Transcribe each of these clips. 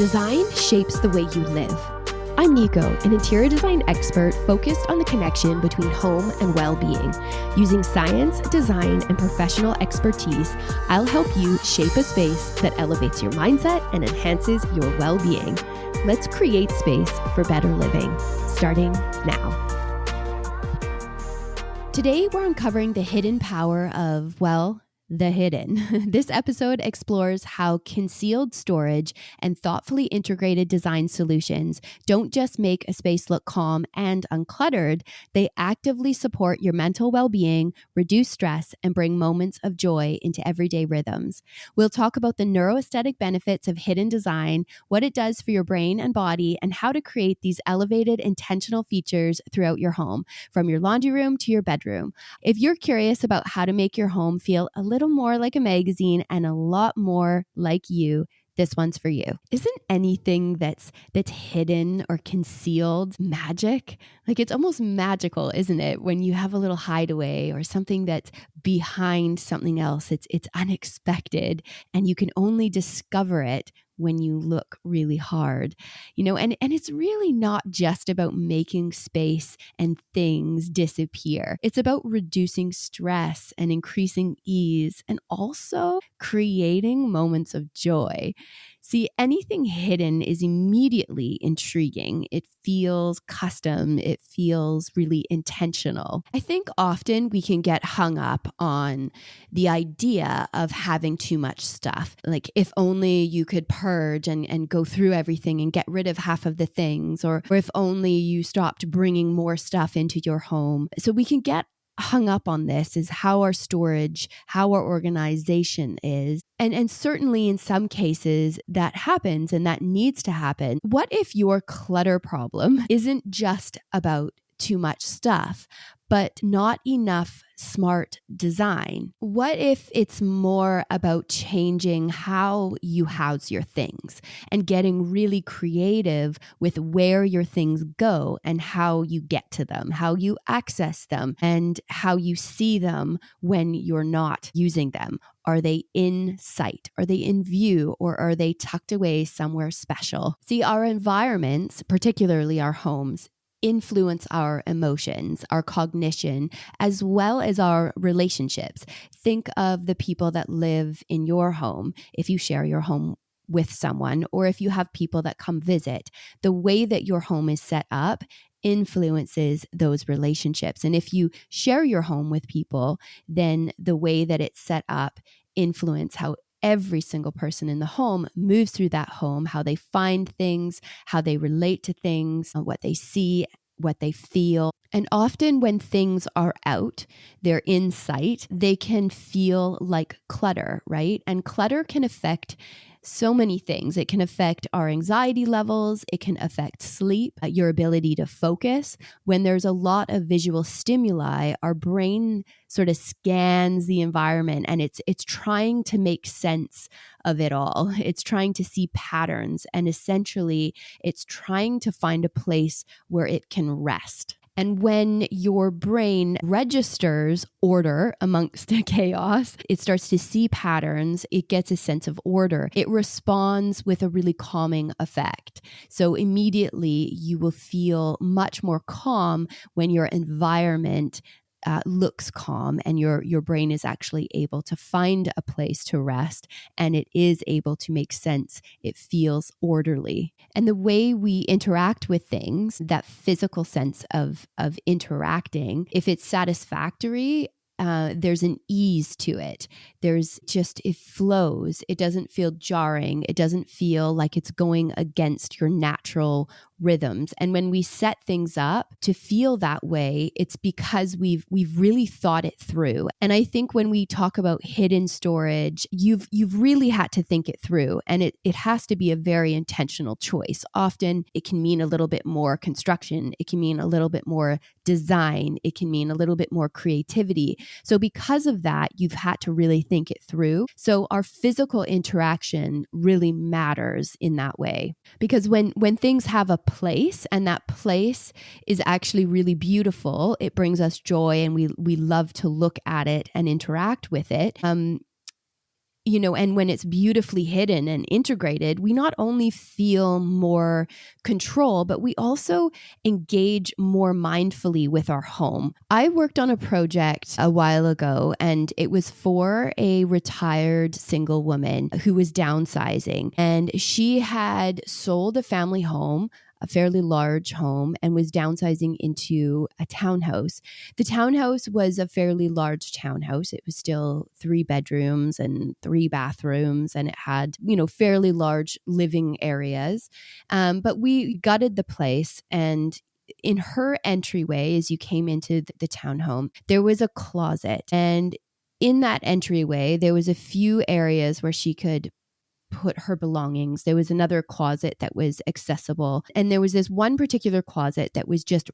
Design shapes the way you live. I'm Nico, an interior design expert focused on the connection between home and well-being. Using science, design, and professional expertise, I'll help you shape a space that elevates your mindset and enhances your well-being. Let's create space for better living, starting now. Today, we're uncovering the hidden power of, the hidden. This episode explores how concealed storage and thoughtfully integrated design solutions don't just make a space look calm and uncluttered, they actively support your mental well-being, reduce stress, and bring moments of joy into everyday rhythms. We'll talk about the neuroaesthetic benefits of hidden design, what it does for your brain and body, and how to create these elevated, intentional features throughout your home, from your laundry room to your bedroom. If you're curious about how to make your home feel a little more like a magazine and a lot more like you, this one's for you. Isn't anything that's hidden or concealed magic? Like, it's almost magical, isn't it? When you have a little hideaway or something that's behind something else, it's unexpected and you can only discover it when you look really hard, and it's really not just about making space and things disappear. It's about reducing stress and increasing ease and also creating moments of joy. See, anything hidden is immediately intriguing. It feels custom. It feels really intentional. I think often we can get hung up on the idea of having too much stuff. Like, if only you could purge and go through everything and get rid of half of the things, or if only you stopped bringing more stuff into your home. So we can get hung up on this is how our storage, how our organization is. And certainly in some cases that happens and that needs to happen. What if your clutter problem isn't just about too much stuff, but not enough smart design? What if it's more about changing how you house your things and getting really creative with where your things go and how you get to them, how you access them, and how you see them when you're not using them? Are they in sight? Are they in view? Or are they tucked away somewhere special? See, our environments, particularly our homes, influence our emotions, our cognition, as well as our relationships. Think of the people that live in your home, if you share your home with someone, or if you have people that come visit. The way that your home is set up influences those relationships. And if you share your home with people, then the way that it's set up influence how every single person in the home moves through that home, how they find things, how they relate to things, what they see, what they feel. And often when things are out, they're in sight, they can feel like clutter, right? And clutter can affect so many things. It can affect our anxiety levels. It can affect sleep, your ability to focus. When there's a lot of visual stimuli, our brain sort of scans the environment and it's trying to make sense of it all. It's trying to see patterns, and essentially it's trying to find a place where it can rest. And when your brain registers order amongst chaos, it starts to see patterns, it gets a sense of order. It responds with a really calming effect. So immediately you will feel much more calm when your environment looks calm and your brain is actually able to find a place to rest, and it is able to make sense. It feels orderly. And the way we interact with things, that physical sense of interacting, if it's satisfactory, there's an ease to it. It flows. It doesn't feel jarring. It doesn't feel like it's going against your natural rhythms. And when we set things up to feel that way, it's because we've really thought it through. And I think when we talk about hidden storage, you've really had to think it through. And it has to be a very intentional choice. Often it can mean a little bit more construction. It can mean a little bit more design. It can mean a little bit more creativity. So because of that, you've had to really think it through. So our physical interaction really matters in that way. Because when things have a place, and that place is actually really beautiful, it brings us joy, and we love to look at it and interact with it. And when it's beautifully hidden and integrated, we not only feel more control, but we also engage more mindfully with our home. I worked on a project a while ago, and it was for a retired single woman who was downsizing, and she had sold a family home, a fairly large home, and was downsizing into a townhouse. The townhouse was a fairly large townhouse. It was still 3 bedrooms and 3 bathrooms, and it had, fairly large living areas. But we gutted the place, and in her entryway, as you came into the townhome, there was a closet. And in that entryway, there was a few areas where she could put her belongings. There was another closet that was accessible. And there was this one particular closet that was just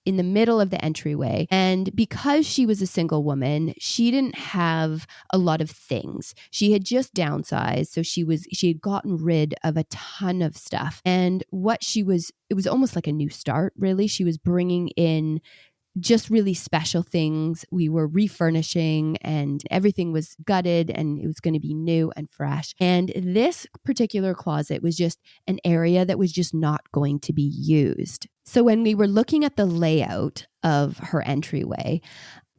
in the middle of the entryway. And because she was a single woman, she didn't have a lot of things. She had just downsized. So she had gotten rid of a ton of stuff. And it was almost like a new start, really. She was bringing in just really special things. We were refurnishing, and everything was gutted, and it was going to be new and fresh. And this particular closet was just an area that was just not going to be used. So when we were looking at the layout of her entryway,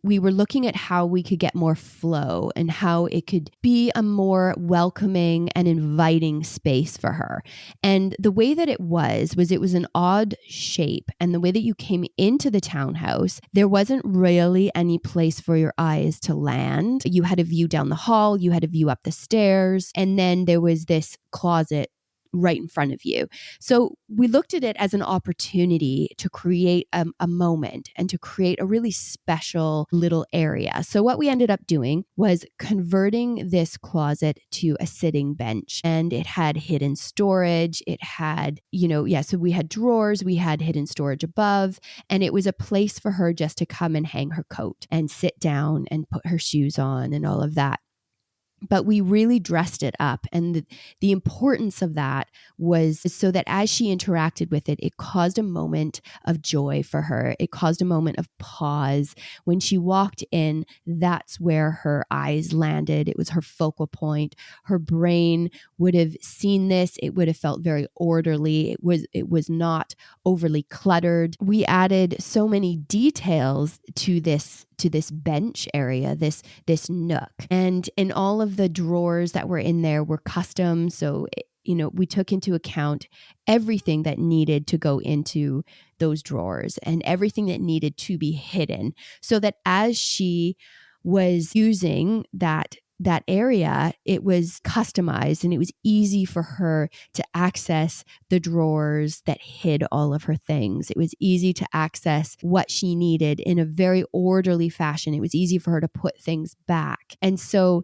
we were looking at how we could get more flow and how it could be a more welcoming and inviting space for her. And the way that it was an odd shape. And the way that you came into the townhouse, there wasn't really any place for your eyes to land. You had a view down the hall, you had a view up the stairs, and then there was this closet right in front of you. So we looked at it as an opportunity to create a moment and to create a really special little area. So what we ended up doing was converting this closet to a sitting bench, and it had hidden storage. It had, so we had drawers, we had hidden storage above, and it was a place for her just to come and hang her coat and sit down and put her shoes on and all of that. But we really dressed it up. And the importance of that was so that as she interacted with it, it caused a moment of joy for her. It caused a moment of pause. When she walked in, that's where her eyes landed. It was her focal point. Her brain would have seen this. It would have felt very orderly. It was not overly cluttered. We added so many details to this bench area, this nook. And all of the drawers that were in there were custom. So, we took into account everything that needed to go into those drawers and everything that needed to be hidden, so that as she was using that area, it was customized and it was easy for her to access the drawers that hid all of her things. It was easy to access what she needed in a very orderly fashion. It was easy for her to put things back. And so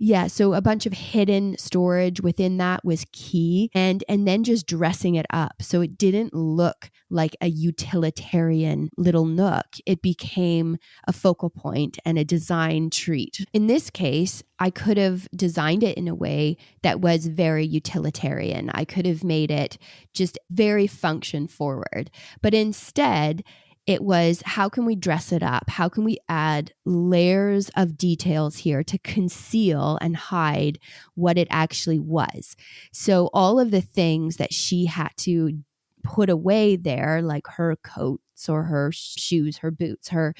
a bunch of hidden storage within that was key. And then just dressing it up so it didn't look like a utilitarian little nook. It became a focal point and a design treat. In this case, I could have designed it in a way that was very utilitarian. I could have made it just very function forward. But instead, it was, how can we dress it up? How can we add layers of details here to conceal and hide what it actually was? So all of the things that she had to put away there, like her coats or her shoes, her boots, her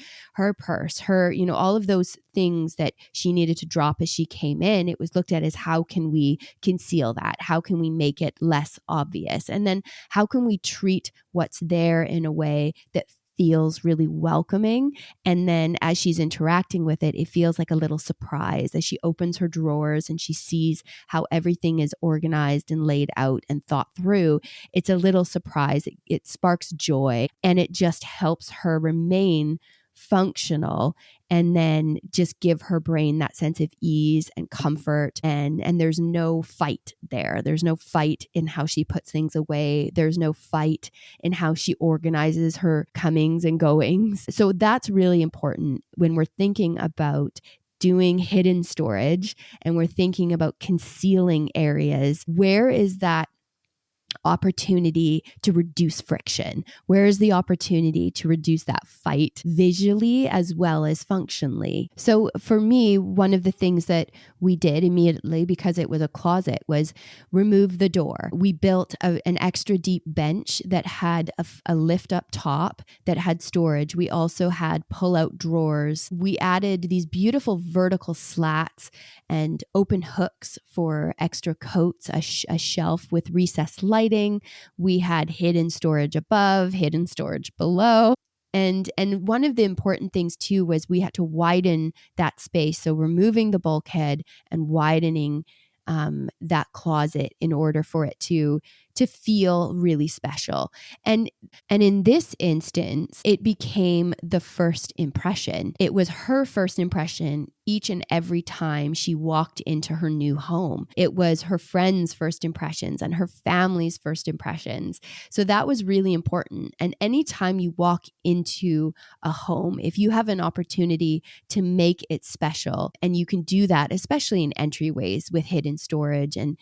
purse, all of those things that she needed to drop as she came in, it was looked at as, how can we conceal that? How can we make it less obvious? And then how can we treat what's there in a way that feels really welcoming? And then as she's interacting with it, it feels like a little surprise as she opens her drawers and she sees how everything is organized and laid out and thought through. It's a little surprise. It sparks joy, and it just helps her remain functional, and then just give her brain that sense of ease and comfort. And there's no fight there. There's no fight in how she puts things away. There's no fight in how she organizes her comings and goings. So that's really important when we're thinking about doing hidden storage and we're thinking about concealing areas. Where is that opportunity to reduce friction? Where is the opportunity to reduce that fight visually as well as functionally? So for me, one of the things that we did immediately, because it was a closet, was remove the door. We built an extra deep bench that had a lift up top that had storage. We also had pull-out drawers. We added these beautiful vertical slats and open hooks for extra coats, a shelf with recessed lighting. We had hidden storage above, hidden storage below. And one of the important things too was we had to widen that space. So removing the bulkhead and widening that closet in order for it to feel really special. And in this instance, it became the first impression. It was her first impression each and every time she walked into her new home. It was her friends' first impressions and her family's first impressions. So that was really important. And anytime you walk into a home, if you have an opportunity to make it special, and you can do that, especially in entryways with hidden storage and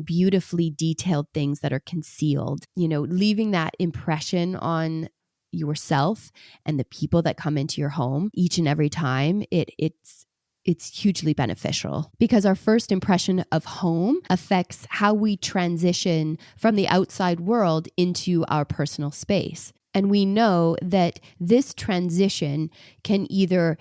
beautifully detailed things that are concealed, leaving that impression on yourself and the people that come into your home each and every time, it's hugely beneficial, because our first impression of home affects how we transition from the outside world into our personal space. And we know that this transition can either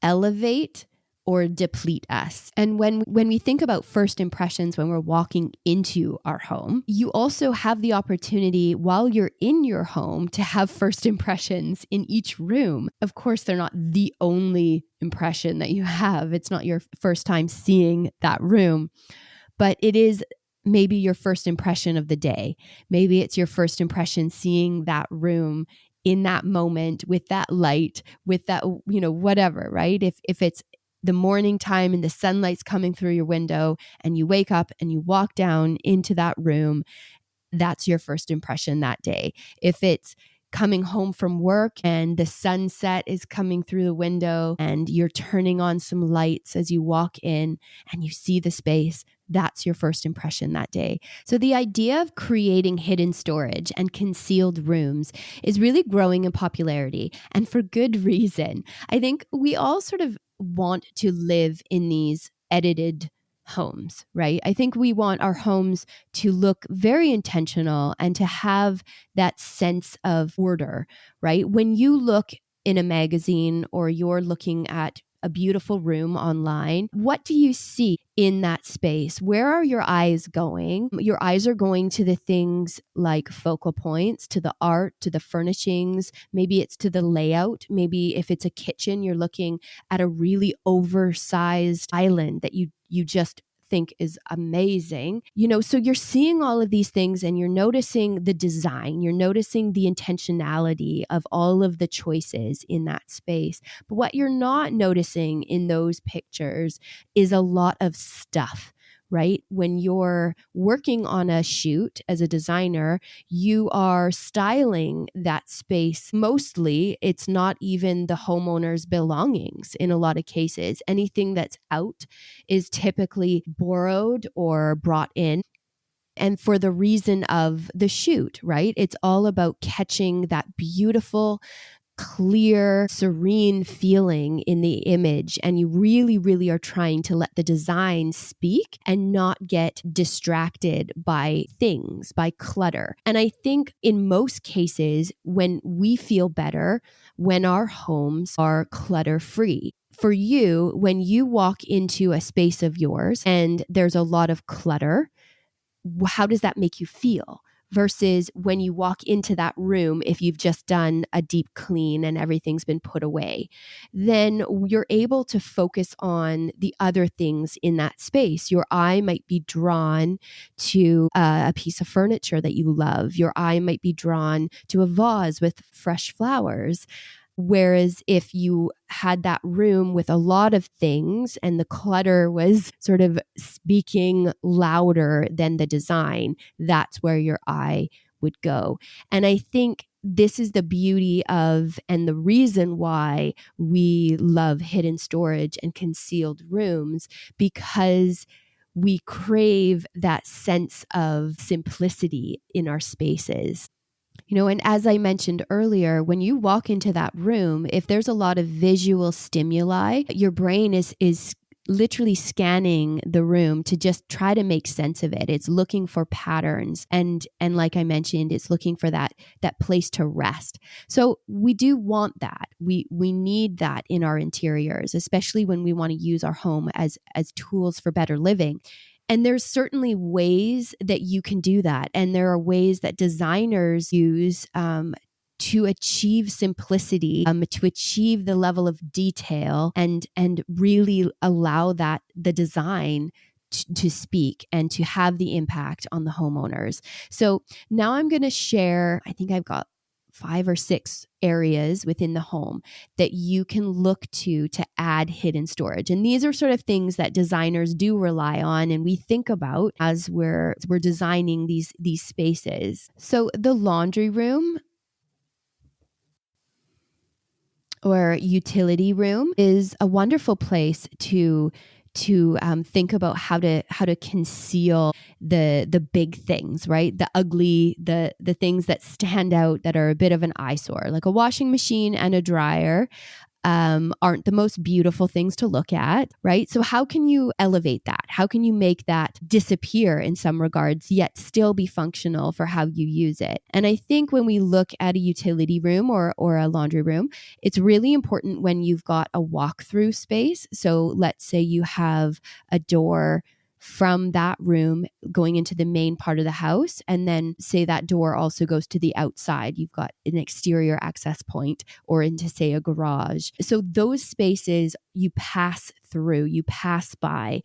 elevate or deplete us. And when we think about first impressions when we're walking into our home, you also have the opportunity while you're in your home to have first impressions in each room. Of course, they're not the only impression that you have. It's not your first time seeing that room, but it is maybe your first impression of the day. Maybe it's your first impression seeing that room in that moment with that light, with that, whatever, right? If it's the morning time and the sunlight's coming through your window and you wake up and you walk down into that room, that's your first impression that day. If it's coming home from work and the sunset is coming through the window and you're turning on some lights as you walk in and you see the space, that's your first impression that day. So the idea of creating hidden storage and concealed rooms is really growing in popularity, and for good reason. I think we all sort of want to live in these edited homes, right? I think we want our homes to look very intentional and to have that sense of order, right? When you look in a magazine or you're looking at a beautiful room online, what do you see in that space? Where are your eyes going? Your eyes are going to the things like focal points, to the art, to the furnishings. Maybe it's to the layout. Maybe if it's a kitchen, you're looking at a really oversized island that you just think is amazing. So you're seeing all of these things and you're noticing the design, you're noticing the intentionality of all of the choices in that space. But what you're not noticing in those pictures is a lot of stuff, right? When you're working on a shoot as a designer, you are styling that space. Mostly, it's not even the homeowner's belongings in a lot of cases. Anything that's out is typically borrowed or brought in. And for the reason of the shoot, right? It's all about catching that beautiful, clear, serene feeling in the image. And you really, really are trying to let the design speak and not get distracted by things, by clutter. And I think in most cases, when we feel better, when our homes are clutter free. For you, when you walk into a space of yours and there's a lot of clutter, how does that make you feel? Versus when you walk into that room, if you've just done a deep clean and everything's been put away, then you're able to focus on the other things in that space. Your eye might be drawn to a piece of furniture that you love. Your eye might be drawn to a vase with fresh flowers. Whereas if you had that room with a lot of things and the clutter was sort of speaking louder than the design, that's where your eye would go. And I think this is the beauty of, and the reason why we love hidden storage and concealed rooms, because we crave that sense of simplicity in our spaces. And as I mentioned earlier, when you walk into that room, if there's a lot of visual stimuli, your brain is literally scanning the room to just try to make sense of it. It's looking for patterns. And like I mentioned, it's looking for that place to rest. So we do want that. We need that in our interiors, especially when we want to use our home as tools for better living. And there's certainly ways that you can do that. And there are ways that designers use to achieve simplicity, to achieve the level of detail and really allow that the design to speak and to have the impact on the homeowners. So now I'm going to share, I think I've got 5 or 6 areas within the home that you can look to add hidden storage. And these are sort of things that designers do rely on and we think about as we're designing these spaces. So the laundry room or utility room is a wonderful place to think about how to conceal the big things, right? The ugly, the things that stand out that are a bit of an eyesore, like a washing machine and a dryer. Aren't the most beautiful things to look at, right? So how can you elevate that? How can you make that disappear in some regards, yet still be functional for how you use it? And I think when we look at a utility room or a laundry room, it's really important when you've got a walk-through space. So let's say you have a door from that room going into the main part of the house. And then say that door also goes to the outside. You've got an exterior access point or into, say, a garage. So those spaces you pass through, you pass by,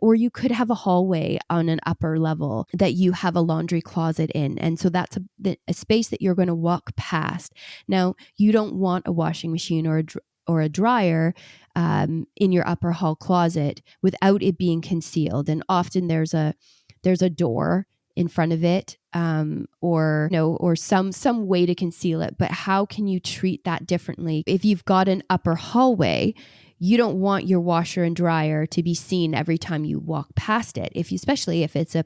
or you could have a hallway on an upper level that you have a laundry closet in. And so that's a space that you're going to walk past. Now, you don't want a washing machine or a dryer in your upper hall closet without it being concealed. And often there's a door in front of it, or some way to conceal it. But how can you treat that differently? If you've got an upper hallway, you don't want your washer and dryer to be seen every time you walk past it. Especially if it's a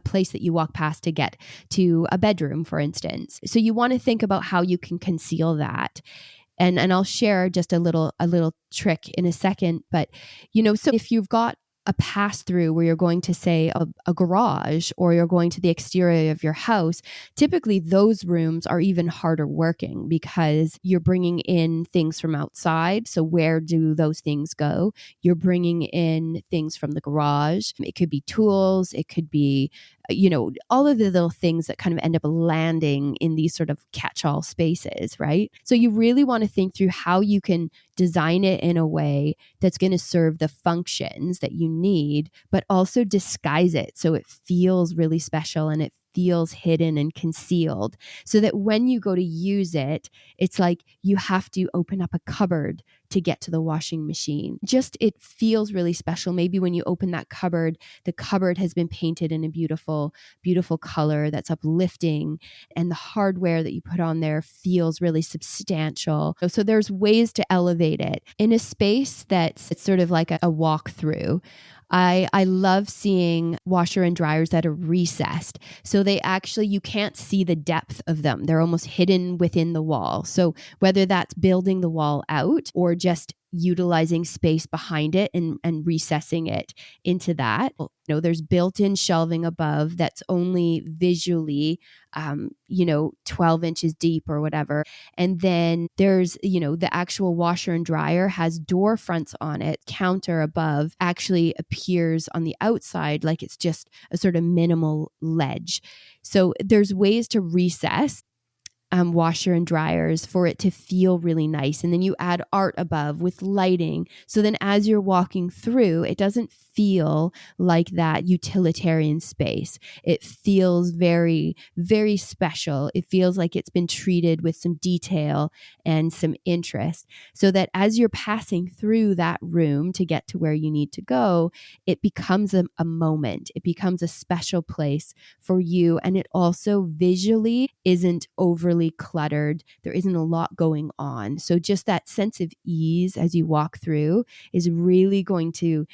place that you walk past to get to a bedroom, for instance. So you want to think about how you can conceal that. And I'll share just a little trick in a second. But, so if you've got a pass through where you're going to, say, a garage or you're going to the exterior of your house, typically those rooms are even harder working because you're bringing in things from outside. So where do those things go? You're bringing in things from the garage. It could be tools. It could be, all of the little things that kind of end up landing in these sort of catch-all spaces, right? So you really want to think through how you can design it in a way that's going to serve the functions that you need, but also disguise it so it feels really special and it feels hidden and concealed, so that when you go to use it, it's like you have to open up a cupboard to get to the washing machine. Just it feels really special. Maybe when you open that cupboard, the cupboard has been painted in a beautiful, beautiful color that's uplifting, and the hardware that you put on there feels really substantial. So there's ways to elevate it in a space that's sort of like a walkthrough. I love seeing washer and dryers that are recessed. So you can't see the depth of them. They're almost hidden within the wall. So whether that's building the wall out or just utilizing space behind it and recessing it into that. There's built-in shelving above that's only visually, 12 inches deep or whatever. And then there's, the actual washer and dryer has door fronts on it. Counter above actually appears on the outside like it's just a sort of minimal ledge. So there's ways to recess washer and dryers for it to feel really nice. And then you add art above with lighting. So then as you're walking through, it doesn't feel like that utilitarian space. It feels very, very special. It feels like it's been treated with some detail and some interest, so that as you're passing through that room to get to where you need to go, it becomes a moment. It becomes a special place for you. And it also visually isn't overly cluttered. There isn't a lot going on. So just that sense of ease as you walk through is really going to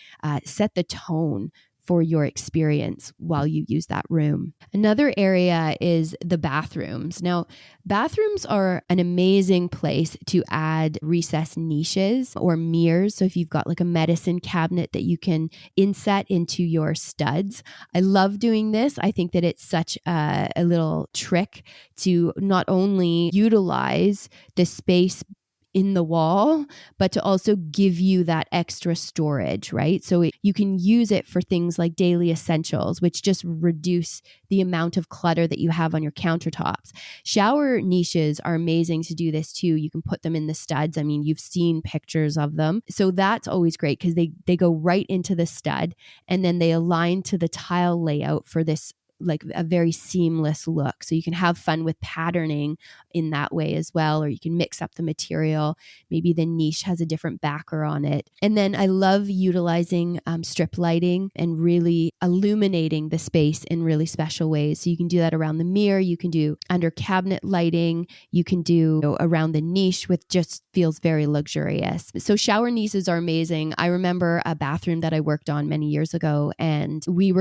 set the tone for your experience while you use that room. Another area is the bathrooms. Now, bathrooms are an amazing place to add recessed niches or mirrors. So if you've got like a medicine cabinet that you can inset into your studs, I love doing this. I think that it's such a little trick to not only utilize the space in the wall, but to also give you that extra storage, right? So you can use it for things like daily essentials, which just reduce the amount of clutter that you have on your countertops. Shower niches are amazing to do this too. You can put them in the studs. I mean, you've seen pictures of them. So that's always great because they go right into the stud and then they align to the tile layout for this like a very seamless look. So you can have fun with patterning in that way as well, or you can mix up the material. Maybe the niche has a different backer on it. And then I love utilizing strip lighting and really illuminating the space in really special ways. So you can do that around the mirror. You can do under cabinet lighting. You can do around the niche, which just feels very luxurious. So shower niches are amazing. I remember a bathroom that I worked on many years ago, and we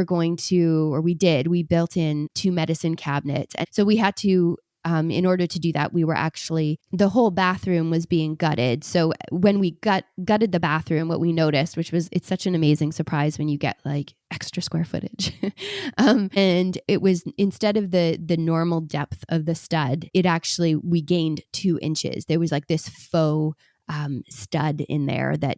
built in 2 medicine cabinets. And so we had to, in order to do that, the whole bathroom was being gutted. So when we gutted the bathroom, what we noticed, it's such an amazing surprise when you get like extra square footage. And it was, instead of the normal depth of the stud, we gained 2 inches. There was like this faux stud in there that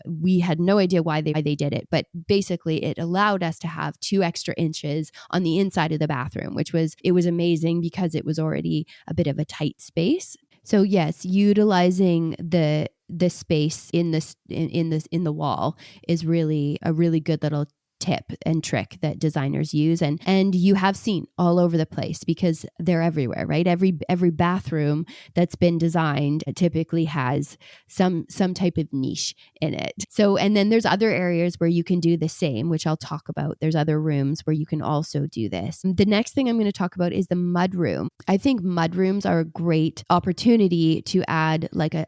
we had no idea why they did it, but basically it allowed us to have 2 extra inches on the inside of the bathroom, it was amazing because it was already a bit of a tight space. So yes, utilizing the space in the wall is really a really good little tip and trick that designers use, and you have seen all over the place because they're everywhere, right? Every bathroom that's been designed typically has some type of niche in it. So, and then there's other areas where you can do the same, which I'll talk about. There's other rooms where you can also do this. The next thing I'm going to talk about is the mud room. I think mud rooms are a great opportunity to add like a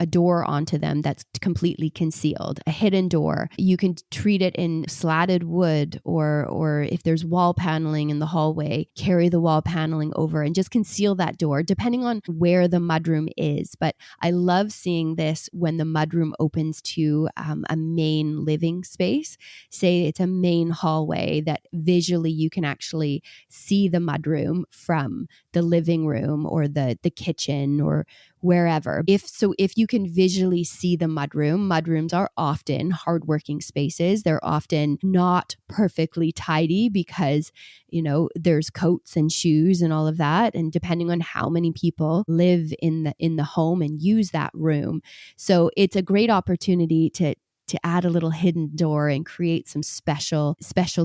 door onto them that's completely concealed, a hidden door. You can treat it in slatted wood, or if there's wall paneling in the hallway, carry the wall paneling over and just conceal that door depending on where the mudroom is. But I love seeing this when the mudroom opens to a main living space. Say it's a main hallway that visually you can actually see the mudroom from the living room or the kitchen or wherever. If you can visually see the mudrooms are often hardworking spaces. They're often not perfectly tidy because, there's coats and shoes and all of that. And depending on how many people live in the home and use that room. So it's a great opportunity to add a little hidden door and create some special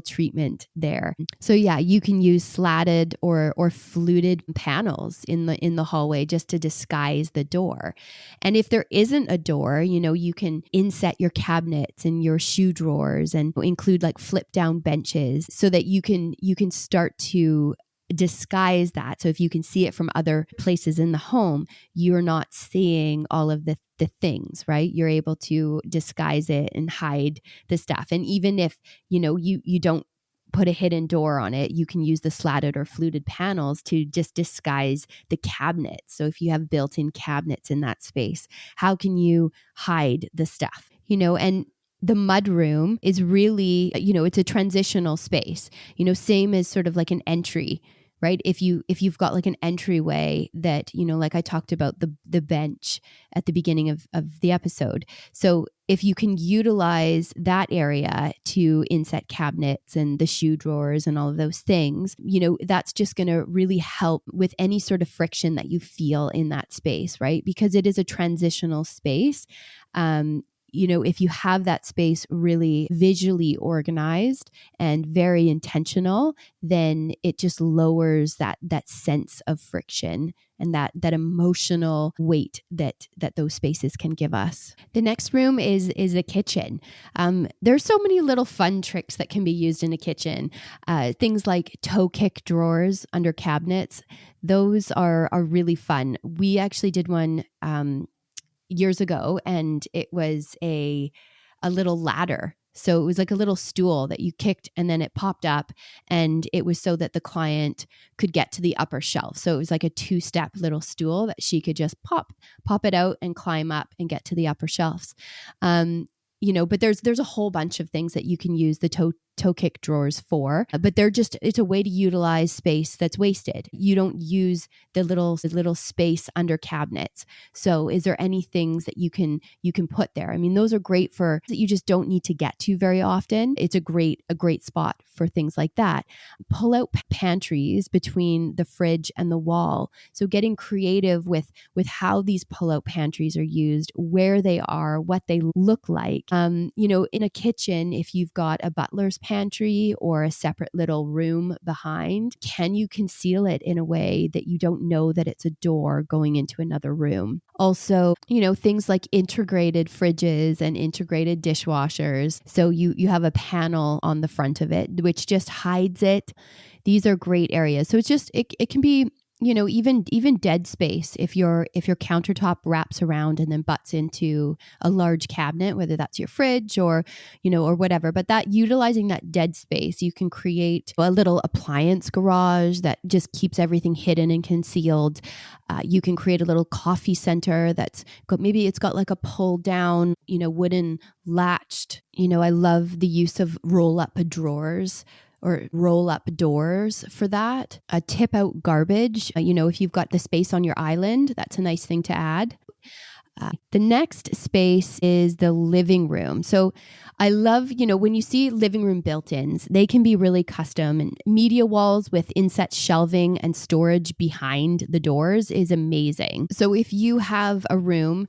treatment there. So yeah, you can use slatted or fluted panels in the hallway just to disguise the door. And if there isn't a door, you can inset your cabinets and your shoe drawers and include like flip down benches so that you can start to disguise that. So if you can see it from other places in the home, you're not seeing all of the things, right? You're able to disguise it and hide the stuff. And even if, you don't put a hidden door on it, you can use the slatted or fluted panels to just disguise the cabinets. So if you have built-in cabinets in that space, how can you hide the stuff? And the mudroom is really, it's a transitional space, same as sort of like an entry, right? If you've got like an entryway that, like I talked about the bench at the beginning of the episode. So if you can utilize that area to inset cabinets and the shoe drawers and all of those things, that's just going to really help with any sort of friction that you feel in that space, right? Because it is a transitional space. If you have that space really visually organized and very intentional, then it just lowers that sense of friction and that emotional weight that those spaces can give us. The next room is the kitchen. There's so many little fun tricks that can be used in a kitchen. Things like toe kick drawers under cabinets. Those are really fun. We actually did one years ago, and it was a little ladder. So it was like a little stool that you kicked and then it popped up, and it was so that the client could get to the upper shelf. So it was like a 2-step little stool that she could just pop it out and climb up and get to the upper shelves. But there's a whole bunch of things that you can use the toe kick drawers for, but it's a way to utilize space that's wasted. You don't use the little space under cabinets. So is there any things that you can put there? I mean, those are great for that you just don't need to get to very often. It's a great spot for things like that. Pull out pantries between the fridge and the wall. So getting creative with how these pull out pantries are used, where they are, what they look like. In a kitchen, if you've got a butler's pantry or a separate little room behind, can you conceal it in a way that you don't know that it's a door going into another room? Also, things like integrated fridges and integrated dishwashers. So you have a panel on the front of it, which just hides it. These are great areas. So it's just, it can be, even dead space. If your countertop wraps around and then butts into a large cabinet, whether that's your fridge or whatever, but that utilizing that dead space, you can create a little appliance garage that just keeps everything hidden and concealed. You can create a little coffee center maybe it's got like a pull down, wooden latched. I love the use of roll up drawers or roll up doors for that. Tip out garbage. If you've got the space on your island, that's a nice thing to add. The next space is the living room. So I love, when you see living room built-ins, they can be really custom, and media walls with inset shelving and storage behind the doors is amazing. So if you have a room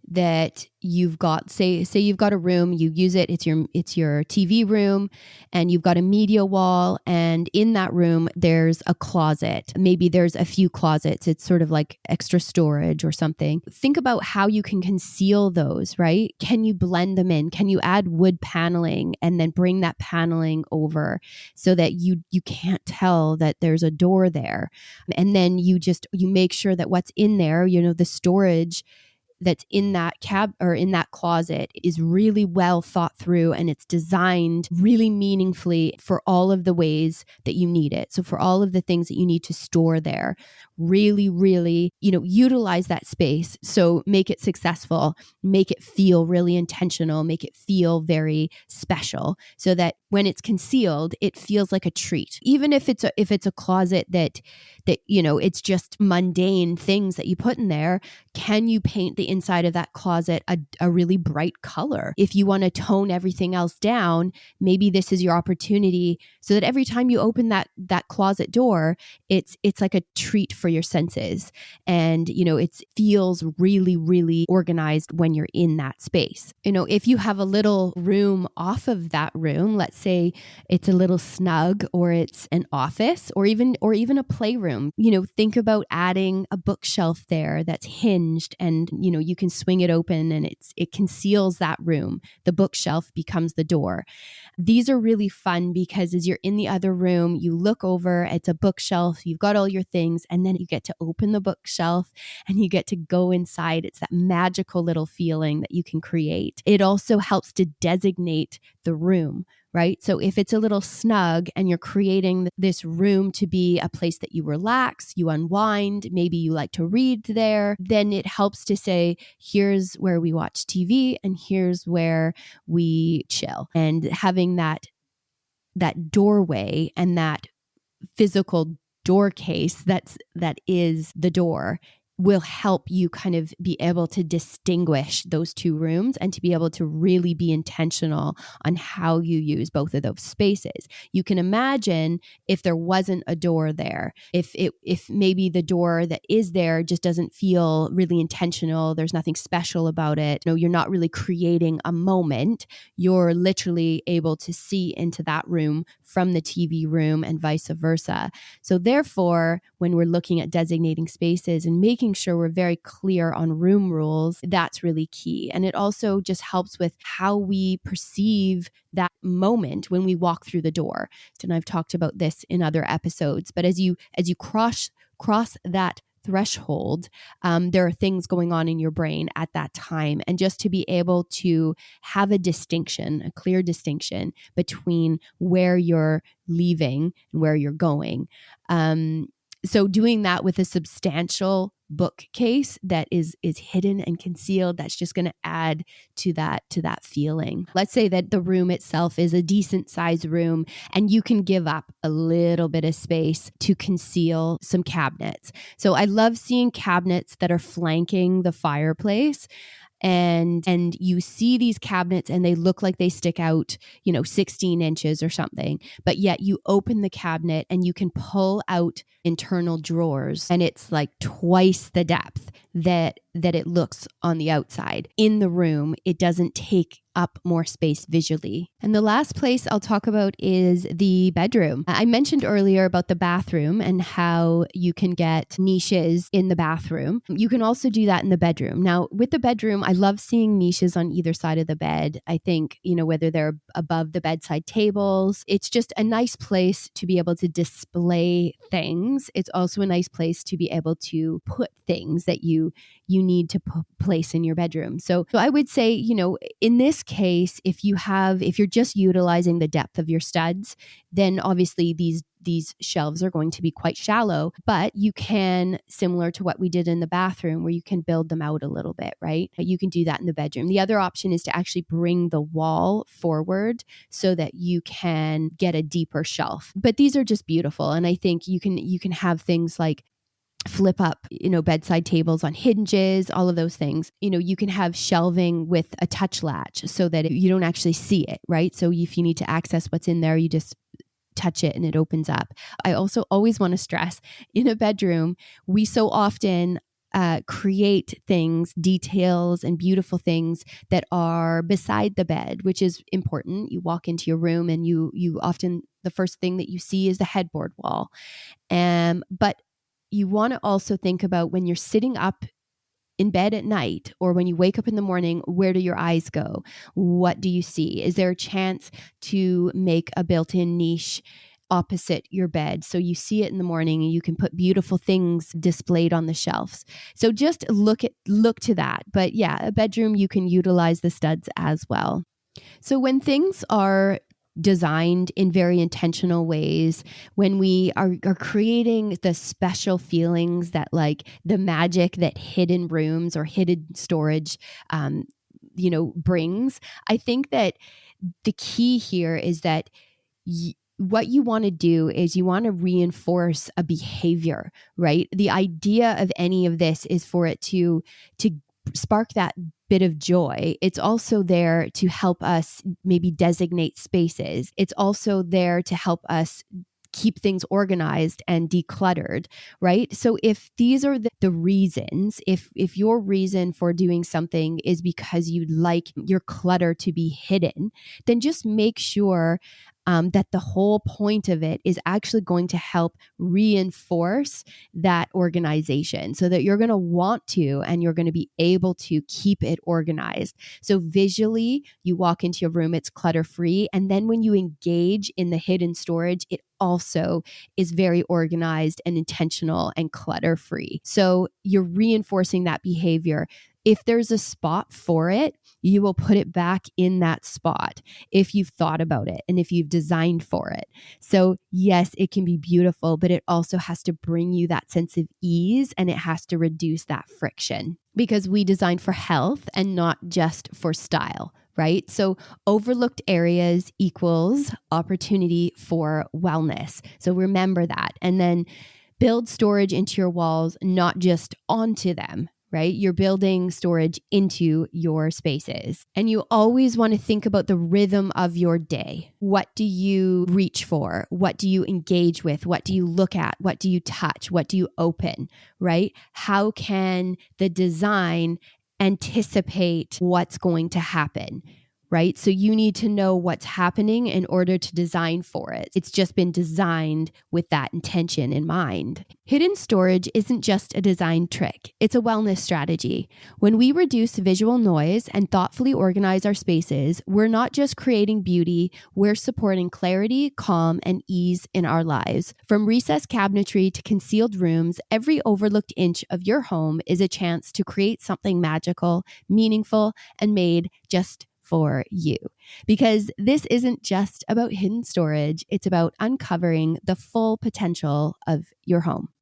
that you've got, say you've got a room, you use it, it's your TV room, and you've got a media wall, and in that room there's a closet. Maybe there's a few closets. It's sort of like extra storage or something. Think about how you can conceal those, right? Can you blend them in? Can you add wood paneling and then bring that paneling over so that you can't tell that there's a door there? And then you make sure that what's in there, the storage that's in that cab or in that closet is really well thought through, and it's designed really meaningfully for all of the ways that you need it. So for all of the things that you need to store there, really, really, utilize that space. So make it successful, make it feel really intentional, make it feel very special so that when it's concealed, it feels like a treat. Even if it's a closet that it's just mundane things that you put in there, can you paint the inside of that closet a really bright color? If you want to tone everything else down, maybe this is your opportunity so that every time you open that closet door, it's like a treat for your senses. And, it feels really, really organized when you're in that space. If you have a little room off of that room, let's say it's a little snug or it's an office or even a playroom, think about adding a bookshelf there that's hinged and, you can swing it open and it conceals that room. The bookshelf becomes the door. These are really fun because as you're in the other room, you look over, it's a bookshelf, you've got all your things, and then you get to open the bookshelf and you get to go inside. It's that magical little feeling that you can create. It also helps to designate the room, right? So if it's a little snug and you're creating this room to be a place that you relax, you unwind, maybe you like to read there, then it helps to say, here's where we watch TV and here's where we chill. And having that doorway and that physical door case that is the door will help you kind of be able to distinguish those two rooms and to be able to really be intentional on how you use both of those spaces. You can imagine if there wasn't a door there, if maybe the door that is there just doesn't feel really intentional, there's nothing special about it, you're not really creating a moment, you're literally able to see into that room from the TV room and vice versa. So therefore, when we're looking at designating spaces and making sure we're very clear on room rules, that's really key. And it also just helps with how we perceive that moment when we walk through the door. And I've talked about this in other episodes, but as you cross that threshold, there are things going on in your brain at that time. And just to be able to have a distinction, a clear distinction between where you're leaving and where you're going. So doing that with a substantial bookcase that is hidden and concealed, that's just going to add to that feeling. Let's say that the room itself is a decent sized room and you can give up a little bit of space to conceal some cabinets. So I love seeing cabinets that are flanking the fireplace. And you see these cabinets and they look like they stick out, 16 inches or something, but yet you open the cabinet and you can pull out internal drawers and it's like twice the depth that it looks on the outside. In the room, it doesn't take up more space visually. And the last place I'll talk about is the bedroom. I mentioned earlier about the bathroom and how you can get niches in the bathroom. You can also do that in the bedroom. Now, with the bedroom, I love seeing niches on either side of the bed. I think, whether they're above the bedside tables, it's just a nice place to be able to display things. It's also a nice place to be able to put things that you need to place in your bedroom. So I would say, in this case, if you're just utilizing the depth of your studs, then obviously these shelves are going to be quite shallow, but you can, similar to what we did in the bathroom, where you can build them out a little bit, right? You can do that in the bedroom. The other option is to actually bring the wall forward so that you can get a deeper shelf. But these are just beautiful. And I think you can have things like flip up, bedside tables on hinges, all of those things. You can have shelving with a touch latch so that you don't actually see it, right? So if you need to access what's in there, you just touch it and it opens up. I also always want to stress, in a bedroom, we so often create things, details and beautiful things that are beside the bed, which is important. You walk into your room and you often, the first thing that you see is the headboard wall. But you want to also think about when you're sitting up in bed at night or when you wake up in the morning, where do your eyes go? What do you see? Is there a chance to make a built-in niche opposite your bed so you see it in the morning and you can put beautiful things displayed on the shelves? So just look to that. But yeah, a bedroom, you can utilize the studs as well. So when things are designed in very intentional ways, when we are creating the special feelings that, like, the magic that hidden rooms or hidden storage, brings, I think that the key here is that what you want to do is you want to reinforce a behavior, right? The idea of any of this is for it to spark that bit of joy. It's also there to help us maybe designate spaces. It's also there to help us keep things organized and decluttered, right? So if these are the reasons, if your reason for doing something is because you'd like your clutter to be hidden, then just make sure that the whole point of it is actually going to help reinforce that organization so that you're going to want to and you're going to be able to keep it organized. So visually, you walk into your room, it's clutter free. And then when you engage in the hidden storage, it also is very organized and intentional and clutter free. So you're reinforcing that behavior. If there's a spot for it, you will put it back in that spot if you've thought about it and if you've designed for it. So yes, it can be beautiful, but it also has to bring you that sense of ease and it has to reduce that friction because we design for health and not just for style, right? So overlooked areas equals opportunity for wellness. So remember that. And then build storage into your walls, not just onto them, right? You're building storage into your spaces. And you always want to think about the rhythm of your day. What do you reach for? What do you engage with? What do you look at? What do you touch? What do you open, right? How can the design anticipate what's going to happen? right? So you need to know what's happening in order to design for it. It's just been designed with that intention in mind. Hidden storage isn't just a design trick. It's a wellness strategy. When we reduce visual noise and thoughtfully organize our spaces, we're not just creating beauty, we're supporting clarity, calm, and ease in our lives. From recessed cabinetry to concealed rooms, every overlooked inch of your home is a chance to create something magical, meaningful, and made just for you. Because this isn't just about hidden storage, it's about uncovering the full potential of your home.